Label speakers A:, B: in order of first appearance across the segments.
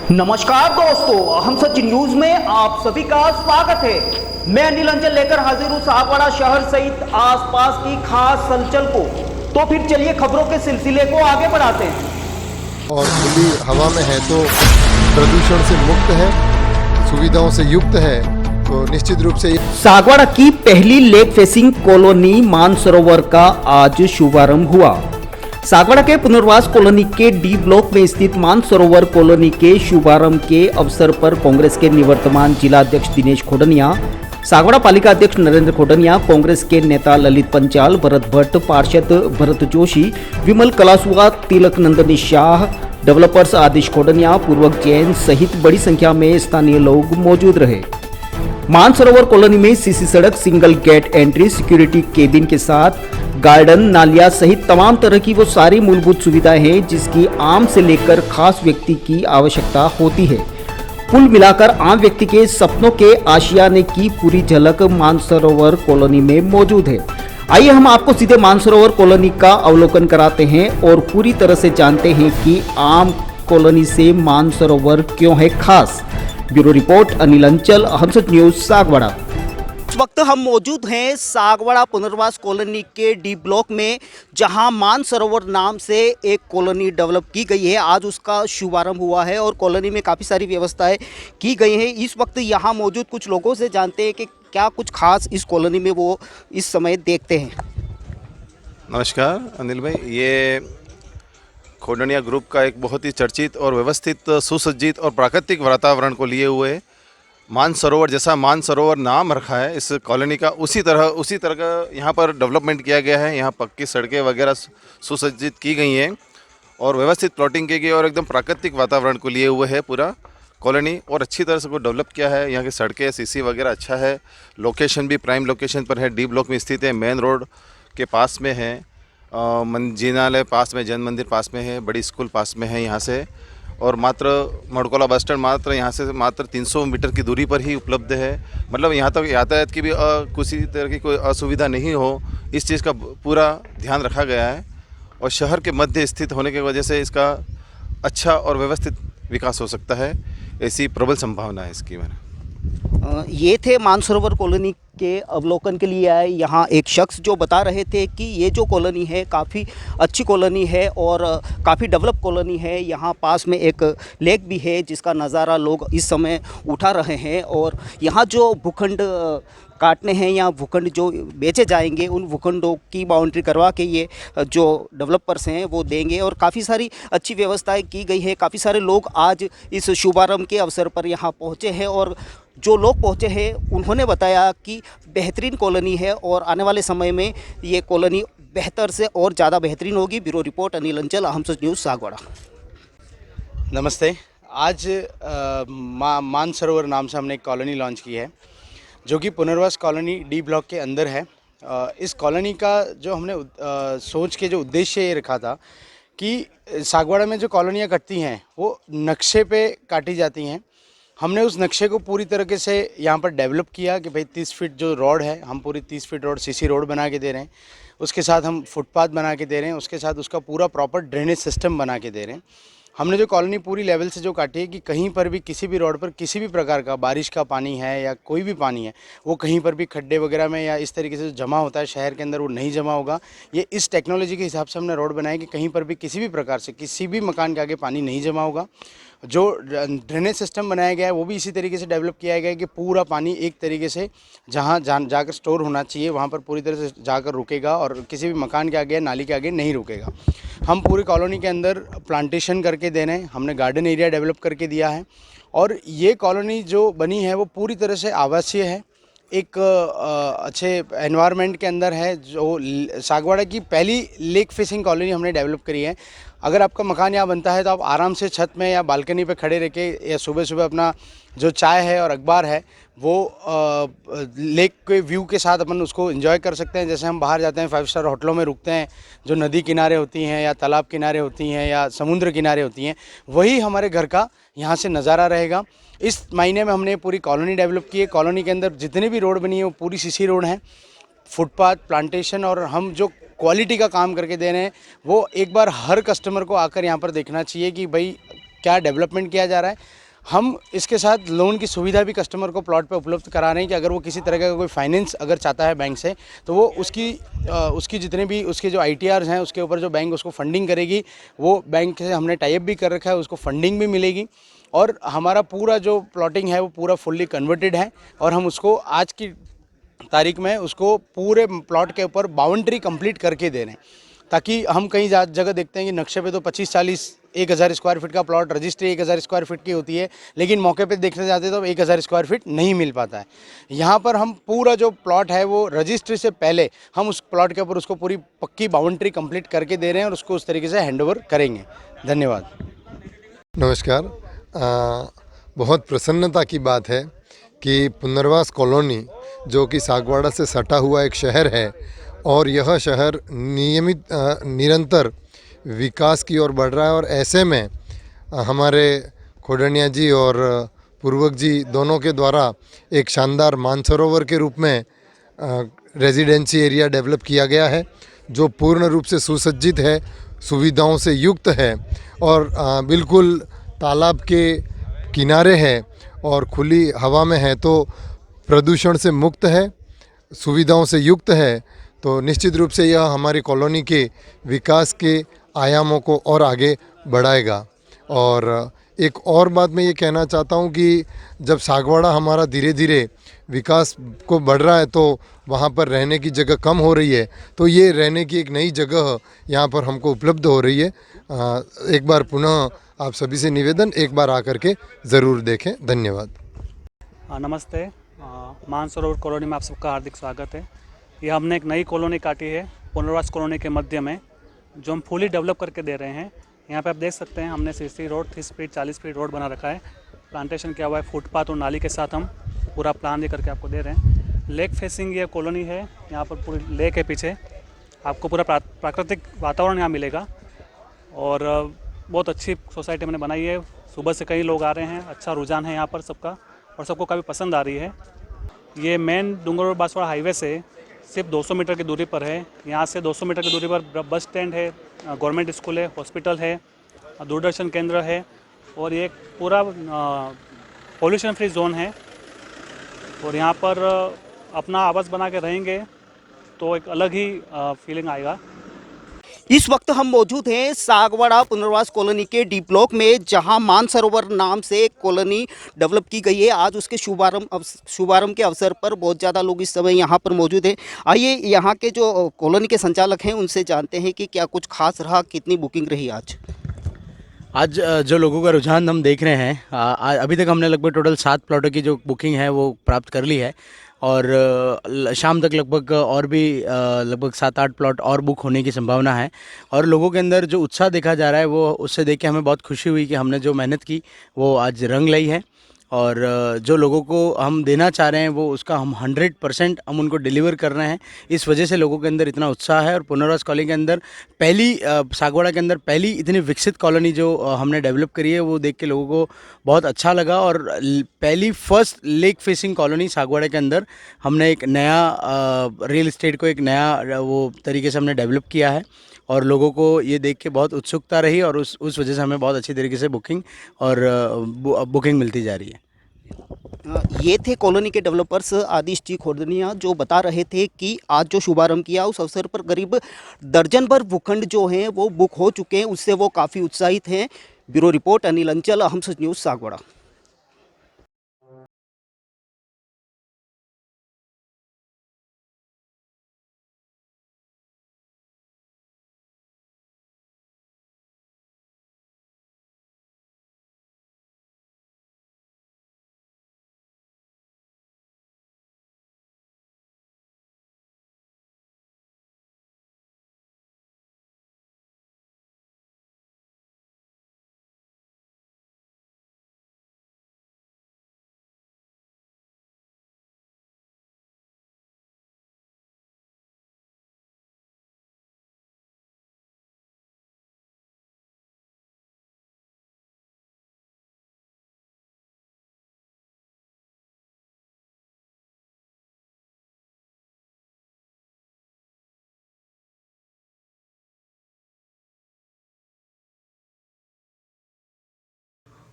A: नमस्कार दोस्तों, हम सच न्यूज में आप सभी का स्वागत है। मैं अनिल अंचल लेकर हाजिर हूँ सागवाड़ा शहर सहित आसपास की खास हलचल को। तो फिर चलिए खबरों के सिलसिले को आगे बढ़ाते हैं।
B: और खुली हवा में है तो प्रदूषण से मुक्त है, सुविधाओं से युक्त है, तो निश्चित रूप से
A: सागवाड़ा की पहली लेक फेसिंग कॉलोनी मानसरोवर का आज शुभारंभ हुआ। सागवाड़ा के पुनर्वास कॉलोनी के डी ब्लॉक में स्थित मानसरोवर कॉलोनी के शुभारंभ के अवसर पर कांग्रेस के निवर्तमान जिलाध्यक्ष दिनेश खोडनिया, सागवाड़ा पालिका अध्यक्ष नरेंद्र खोडनिया, कांग्रेस के नेता ललित पंचाल, भरत भट्ट, पार्षद भरत जोशी, विमल कलासुआ, तिलक नंदनी शाह, डेवलपर्स आदिश खोडनिया, पूर्वक जैन सहित बड़ी संख्या में स्थानीय लोग मौजूद रहे। मानसरोवर कॉलोनी में सीसी सड़क, single gate entry, security cabin के साथ गार्डन, नालियां सहित तमाम तरह की वो सारी मूलभूत सुविधाएं हैं जिसकी आम से लेकर खास व्यक्ति की आवश्यकता होती है। कुल मिलाकर आम व्यक्ति के सपनों के आशियाने की पूरी झलक मानसरोवर कॉलोनी में मौजूद है। आइए हम आपको सीधे मानसरोवर कॉलोनी का अवलोकन कराते हैं और पूरी तरह से जानते हैं कि आम कॉलोनी से मानसरोवर क्यों है खास। ब्यूरो रिपोर्ट अनिल अंचल, हम सच न्यूज, सागवाड़ा। इस वक्त हम मौजूद हैं सागवाड़ा पुनर्वास कॉलोनी के डी ब्लॉक में, जहां मानसरोवर नाम से एक कॉलोनी डेवलप की गई है। आज उसका शुभारंभ हुआ है और कॉलोनी में काफ़ी सारी व्यवस्थाएं की गई हैं। इस वक्त यहां मौजूद कुछ लोगों से जानते हैं कि क्या कुछ खास इस कॉलोनी में वो इस समय देखते हैं।
C: नमस्कार अनिल भाई, ये खोडनिया ग्रुप का एक बहुत ही चर्चित और व्यवस्थित, सुसज्जित और प्राकृतिक वातावरण को लिए हुए मानसरोवर, जैसा मानसरोवर नाम रखा है इस कॉलोनी का, उसी तरह का यहाँ पर डेवलपमेंट किया गया है। यहाँ पक्की सड़कें वगैरह सुसज्जित की गई हैं और व्यवस्थित प्लॉटिंग की गई और एकदम प्राकृतिक वातावरण को लिए हुए है पूरा कॉलोनी, और अच्छी तरह से को डेवलप किया है। यहाँ की सड़कें, सीसी वगैरह अच्छा है। लोकेशन भी प्राइम लोकेशन पर है, डी ब्लॉक में स्थित है, मेन रोड के पास में है, जिनालय पास में, जैन मंदिर पास में है, बड़ी स्कूल पास में है यहाँ से, और मात्र मड़कोला बस स्टैंड मात्र यहाँ से मात्र 300 मीटर की दूरी पर ही उपलब्ध है। मतलब यहाँ तक यातायात की भी किसी तरह की कोई असुविधा नहीं हो, इस चीज़ का पूरा ध्यान रखा गया है। और शहर के मध्य स्थित होने की वजह से इसका अच्छा और व्यवस्थित विकास हो सकता है, ऐसी प्रबल संभावना है इसकी। मैंने
A: ये थे मानसरोवर कॉलोनी के अवलोकन के लिए आए यहाँ एक शख्स जो बता रहे थे कि ये जो कॉलोनी है काफ़ी अच्छी कॉलोनी है और काफ़ी डेवलप कॉलोनी है। यहाँ पास में एक लेक भी है जिसका नज़ारा लोग इस समय उठा रहे हैं, और यहाँ जो भूखंड काटने हैं या भूखंड जो बेचे जाएंगे उन भूखंडों की बाउंड्री करवा के ये जो डेवलपर्स हैं वो देंगे, और काफ़ी सारी अच्छी व्यवस्थाएं की गई है। काफ़ी सारे लोग आज इस शुभारंभ के अवसर पर यहाँ पहुँचे हैं, और जो लोग पहुँचे हैं उन्होंने बताया कि बेहतरीन कॉलोनी है और आने वाले समय में ये कॉलोनी बेहतर से और ज़्यादा बेहतरीन होगी। ब्यूरो रिपोर्ट अनिल अंचल, हम सच न्यूज़, सागवाड़ा।
D: नमस्ते। आज मानसरोवर नाम से हमने एक कॉलोनी लॉन्च की है जो कि पुनर्वास कॉलोनी डी ब्लॉक के अंदर है। इस कॉलोनी का जो हमने सोच के जो उद्देश्य ये रखा था कि सागवाड़ा में जो कॉलोनियाँ कटती हैं वो नक्शे पे काटी जाती हैं। हमने उस नक्शे को पूरी तरीके से यहाँ पर डेवलप किया कि भाई 30 फीट जो रोड है, हम पूरी 30 फीट रोड सीसी रोड बना के दे रहे हैं, उसके साथ हम फुटपाथ बना के दे रहे हैं, उसके साथ उसका पूरा प्रॉपर ड्रेनेज सिस्टम बना के दे रहे हैं। हमने जो कॉलोनी पूरी लेवल से जो काटी है कि कहीं पर भी किसी भी रोड पर किसी भी प्रकार का बारिश का पानी है या कोई भी पानी है वो कहीं पर भी खड्डे वगैरह में या इस तरीके से जो जमा होता है शहर के अंदर वो नहीं जमा होगा। ये इस टेक्नोलॉजी के हिसाब से हमने रोड बनाया कि कहीं पर भी किसी भी प्रकार से किसी भी मकान के आगे पानी नहीं जमा होगा। जो ड्रेनेज सिस्टम बनाया गया है वो भी इसी तरीके से डेवलप किया गया है कि पूरा पानी एक तरीके से जहाँ जाकर स्टोर होना चाहिए वहाँ पर पूरी तरह से जाकर रुकेगा और किसी भी मकान के आगे, नाली के आगे नहीं रुकेगा। हम पूरी कॉलोनी के अंदर प्लांटेशन करके दे रहे हैं, हमने गार्डन एरिया डेवलप करके दिया है, और ये कॉलोनी जो बनी है वो पूरी तरह से आवासीय है, एक अच्छे एनवायरनमेंट के अंदर है। जो सागवाड़ा की पहली लेक फेसिंग कॉलोनी हमने डेवलप करी है। अगर आपका मकान यहाँ बनता है तो आप आराम से छत में या बालकनी पे खड़े रह के या सुबह सुबह अपना जो चाय है और अखबार है वो लेक के व्यू के साथ अपन उसको एंजॉय कर सकते हैं। जैसे हम बाहर जाते हैं 5 स्टार होटलों में रुकते हैं जो नदी किनारे होती हैं या तालाब किनारे होती हैं या समुद्र किनारे होती हैं, वही हमारे घर का यहाँ से नज़ारा रहेगा। इस महीने में हमने पूरी कॉलोनी डेवलप की है। कॉलोनी के अंदर जितनी भी रोड बनी है वो पूरी सीसी रोड है, फुटपाथ, प्लांटेशन, और हम जो क्वालिटी का काम करके दे रहे हैं वो एक बार हर कस्टमर को आकर यहाँ पर देखना चाहिए कि भाई क्या डेवलपमेंट किया जा रहा है। हम इसके साथ लोन की सुविधा भी कस्टमर को प्लॉट पे उपलब्ध करा रहे हैं कि अगर वो किसी तरह का कोई फाइनेंस अगर चाहता है बैंक से, तो वो उसकी जितने भी उसके जो ITRs हैं उसके ऊपर जो बैंक उसको फंडिंग करेगी, वो बैंक से हमने टाई अप भी कर रखा है, उसको फंडिंग भी मिलेगी। और हमारा पूरा जो प्लॉटिंग है वो पूरा फुल्ली कन्वर्टेड है, और हम उसको आज की तारीख में उसको पूरे प्लॉट के ऊपर बाउंड्री कंप्लीट करके दे रहे हैं। ताकि हम कई जगह देखते हैं कि नक्शे पे तो 25-40 1000 स्क्वायर फीट का प्लॉट, रजिस्ट्री 1000 स्क्वायर फीट की होती है, लेकिन मौके पे देखने जाते तो 1000 स्क्वायर फीट नहीं मिल पाता है। यहाँ पर हम पूरा जो प्लॉट है वो रजिस्ट्री से पहले हम उस प्लॉट के ऊपर उसको पूरी पक्की बाउंड्री कंप्लीट करके दे रहे हैं और उसको उस तरीके से हैंडओवर करेंगे। धन्यवाद।
B: नमस्कार। बहुत प्रसन्नता की बात है कि पुनर्वास कॉलोनी जो कि सागवाड़ा से सटा हुआ एक शहर है, और यह शहर निरंतर विकास की ओर बढ़ रहा है, और ऐसे में हमारे खोडनिया जी और पूर्वक जी दोनों के द्वारा एक शानदार मानसरोवर के रूप में रेजिडेंसी एरिया डेवलप किया गया है, जो पूर्ण रूप से सुसज्जित है, सुविधाओं से युक्त है, और बिल्कुल तालाब के किनारे है और खुली हवा में है, तो प्रदूषण से मुक्त है, सुविधाओं से युक्त है। तो निश्चित रूप से यह हमारी कॉलोनी के विकास के आयामों को और आगे बढ़ाएगा। और एक और बात मैं ये कहना चाहता हूँ कि जब सागवाड़ा हमारा धीरे धीरे विकास को बढ़ रहा है, तो वहाँ पर रहने की जगह कम हो रही है, तो ये रहने की एक नई जगह यहाँ पर हमको उपलब्ध हो रही है। एक बार पुनः आप सभी से निवेदन, एक बार आकर के ज़रूर देखें। धन्यवाद।
E: नमस्ते। मानसरोवर कॉलोनी में आप सबका हार्दिक स्वागत है। ये हमने एक नई कॉलोनी काटी है पुनर्वास कॉलोनी के मध्य में, जो हम फुली डेवलप करके दे रहे हैं। यहाँ पे आप देख सकते हैं हमने 60 रोड 30 फीट 40 फीट रोड बना रखा है, प्लांटेशन किया हुआ है, फुटपाथ और नाली के साथ हम पूरा प्लान दे करके आपको दे रहे हैं। लेक फेसिंग ये कॉलोनी है, यहाँ पर पूरी लेक है पीछे, आपको पूरा प्राकृतिक वातावरण यहाँ मिलेगा, और बहुत अच्छी सोसाइटी मैंने बनाई है। सुबह से कई लोग आ रहे हैं, अच्छा रुझान है यहाँ पर सबका, और सबको काफ़ी पसंद आ रही है। ये मेन डूंगरपुर बांसवाड़ा हाईवे से सिर्फ 200 मीटर की दूरी पर है। यहाँ से 200 मीटर की दूरी पर बस स्टैंड है, गवर्नमेंट स्कूल है, हॉस्पिटल है, दूरदर्शन केंद्र है, और ये पूरा पॉल्यूशन फ्री जोन है। और यहाँ पर अपना आवास बना के रहेंगे तो एक अलग ही फीलिंग आएगा।
A: इस वक्त हम मौजूद हैं सागवाड़ा पुनर्वास कॉलोनी के डी ब्लॉक में, जहां मानसरोवर नाम से एक कॉलोनी डेवलप की गई है। आज उसके शुभारंभ के अवसर पर बहुत ज़्यादा लोग इस समय यहां पर मौजूद हैं। आइए यहां के जो कॉलोनी के संचालक हैं उनसे जानते हैं कि क्या कुछ खास रहा, कितनी बुकिंग रही आज।
D: जो लोगों का रुझान हम देख रहे हैं, अभी तक हमने लगभग टोटल 7 प्लॉटों की जो बुकिंग है वो प्राप्त कर ली है, और शाम तक लगभग और भी लगभग 7-8 प्लॉट और बुक होने की संभावना है। और लोगों के अंदर जो उत्साह देखा जा रहा है, वो उससे देख के हमें बहुत खुशी हुई कि हमने जो मेहनत की वो आज रंग लाई है, और जो लोगों को हम देना चाह रहे हैं वो उसका हम 100% हम उनको डिलीवर कर रहे हैं। इस वजह से लोगों के अंदर इतना उत्साह है। और पुनर्वास कॉलोनी के अंदर सागवाड़ा के अंदर पहली इतनी विकसित कॉलोनी जो हमने डेवलप करी है, वो देख के लोगों को बहुत अच्छा लगा। और पहली first lake facing colony Sagwara के अंदर हमने एक नया रियल इस्टेट को एक नया वो तरीके से हमने डेवलप किया है, और लोगों को ये देख के बहुत उत्सुकता रही, और उस वजह से हमें बहुत अच्छी तरीके से बुकिंग बुकिंग मिलती जा रही है।
A: ये थे कॉलोनी के डेवलपर्स आदिश जी खोडनिया, जो बता रहे थे कि आज जो शुभारंभ किया उस अवसर पर करीब दर्जन भर भूखंड जो हैं वो बुक हो चुके हैं, उससे वो काफ़ी उत्साहित हैं। ब्यूरो रिपोर्ट अनिल अंचल, हम सच न्यूज़ सागवाड़ा।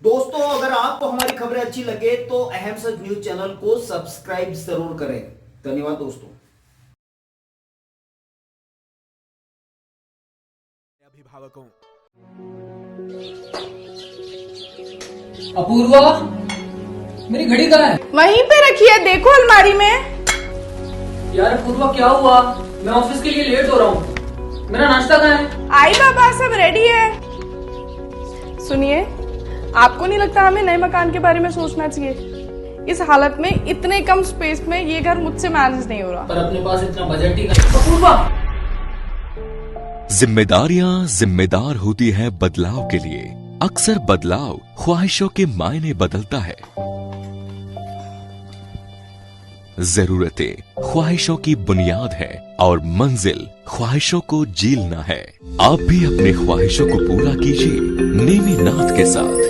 A: दोस्तों, अगर आपको हमारी खबरें अच्छी लगे तो अहम सच न्यूज चैनल को सब्सक्राइब जरूर करें। धन्यवाद दोस्तों।
F: अभिभावकों,
G: अपूर्वा, मेरी घड़ी कहाँ है?
H: वहीं पे रखी है, देखो अलमारी में।
G: यार अपूर्वा, क्या हुआ? मैं ऑफिस के लिए लेट हो रहा हूँ। मेरा नाश्ता कहाँ है?
H: आई बाबा, सब रेडी है। सुनिए, आपको नहीं लगता हमें नए मकान के बारे में सोचना चाहिए? इस हालत में इतने कम स्पेस में ये घर मुझसे मैनेज नहीं हो रहा।
G: पर अपने पास इतना बजट ही नहीं। अपूर्वा,
I: जिम्मेदारियां जिम्मेदार होती है बदलाव के लिए। अक्सर बदलाव ख्वाहिशों के मायने बदलता है। जरूरतें ख्वाहिशों की बुनियाद है और मंजिल ख्वाहिशों को जीलना है। आप भी अपने ख्वाहिशों को पूरा कीजिए नेमीनाथ के साथ।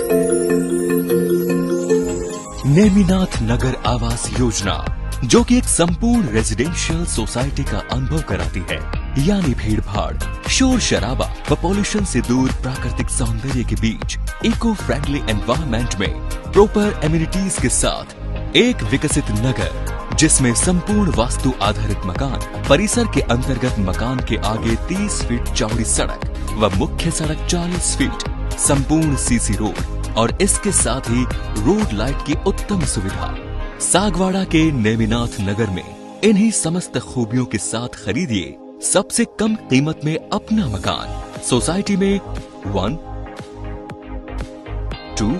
I: नेमीनाथ नगर आवास योजना, जो कि एक संपूर्ण रेजिडेंशियल सोसाइटी का अनुभव कराती है, यानी भीड़ भाड़, शोर शराबा व पॉल्यूशन से दूर प्राकृतिक सौंदर्य के बीच इको फ्रेंडली एनवायरनमेंट में प्रॉपर एमिनिटीज के साथ एक विकसित नगर, जिसमें संपूर्ण वास्तु आधारित मकान, परिसर के अंतर्गत मकान के आगे 30 फीट चौड़ी सड़क व मुख्य सड़क 40 फीट, संपूर्ण सीसी रोड और इसके साथ ही रोड लाइट की उत्तम सुविधा। सागवाड़ा के नेमिनाथ नगर में इन्हीं समस्त खूबियों के साथ खरीदिए सबसे कम कीमत में अपना मकान। सोसाइटी में 1, 2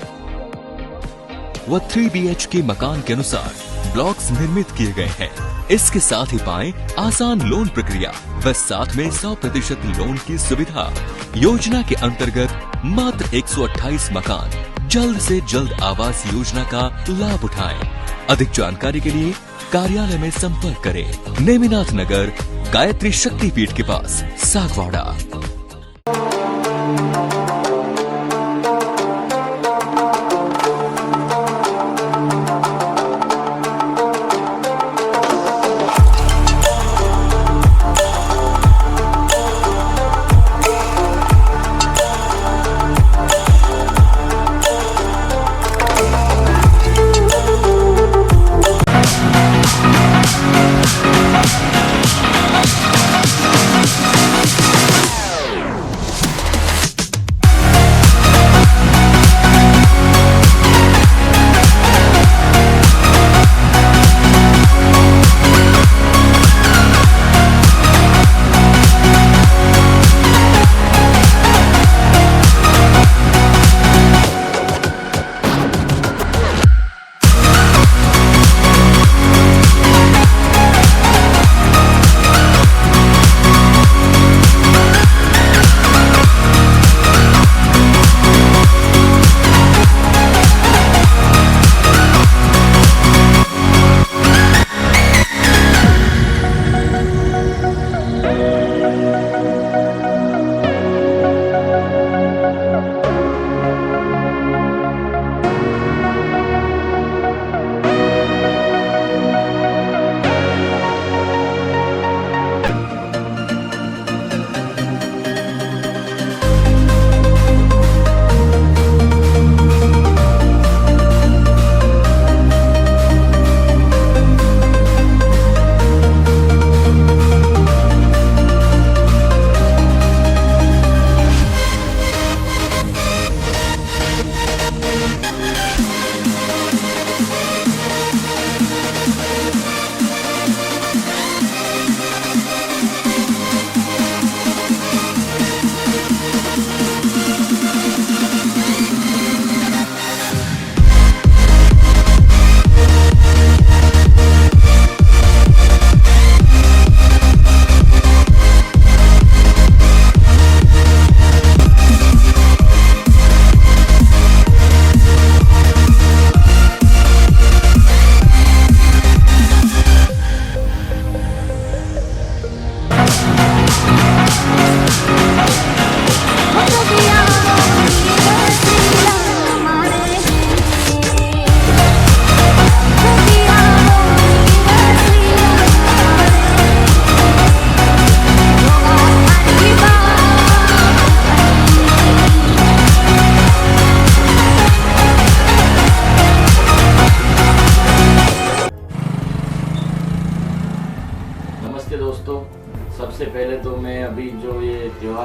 I: व 3 BHK मकान के अनुसार ब्लॉक्स निर्मित किए गए हैं। इसके साथ ही पाएं आसान लोन प्रक्रिया व साथ में 100% लोन की सुविधा। योजना के अंतर्गत मात्र 128 मकान जल्द से जल्द आवास योजना का लाभ उठाएं। अधिक जानकारी के लिए कार्यालय में संपर्क करें। नेमिनाथ नगर, गायत्री शक्तिपीठ के पास, सागवाड़ा।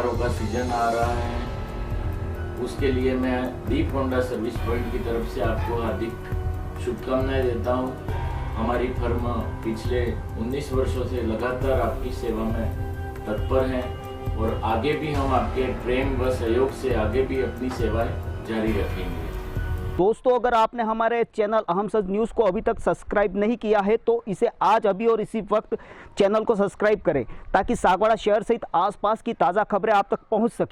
F: त्योहारों का सीजन आ रहा है, उसके लिए मैं दीप होंडा सर्विस पॉइंट की तरफ से आपको हार्दिक शुभकामनाएं देता हूं। हमारी फर्म पिछले 19 वर्षों से लगातार आपकी सेवा में तत्पर हैं और आगे भी हम आपके प्रेम व सहयोग से आगे भी अपनी सेवाएं जारी रखेंगे।
A: दोस्तों, अगर आपने हमारे चैनल अहम सच न्यूज़ को अभी तक सब्सक्राइब नहीं किया है तो इसे आज अभी और इसी वक्त चैनल को सब्सक्राइब करें ताकि सागवाड़ा शहर सहित आसपास की ताज़ा खबरें आप तक पहुंच सकें।